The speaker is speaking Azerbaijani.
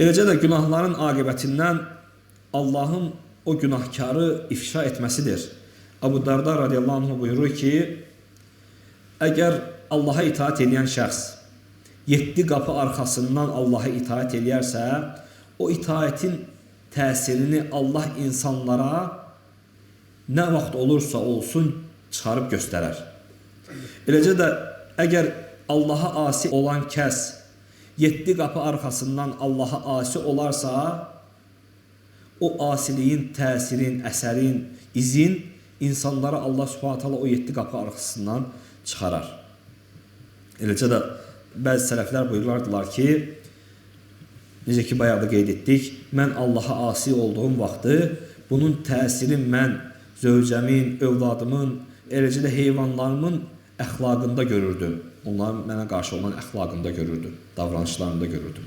Eləcə də günahların aqibətindən Allahın o günahkarı ifşa etməsidir. Abu Darda radiyallahu anh buyurur ki, əgər Allaha itaat edən şəxs 7 qapı arxasından Allaha itaat eləyərsə, o itaatin təsirini Allah insanlara nə vaxt olursa olsun çıxarıb göstərər. Eləcə də əgər Allaha asi olan kəs 7 qapı arxasından Allaha asi olarsa, o asiliyin təsirin, əsərin, izin insanlara Allah Subhanahu taala o 7 qapı arxasından çıxarar. Eləcə də bəzi sələflər buyurlardılar ki, necə ki bayaqda qeyd etdik, mən Allaha asi olduğum vaxtı bunun təsiri mən zövcəmin, övladımın, eləcə də heyvanlarımın əxlaqında görürdüm. Onların mənə qarşı olan əxlaqında görürdüm, davranışlarında görürdüm.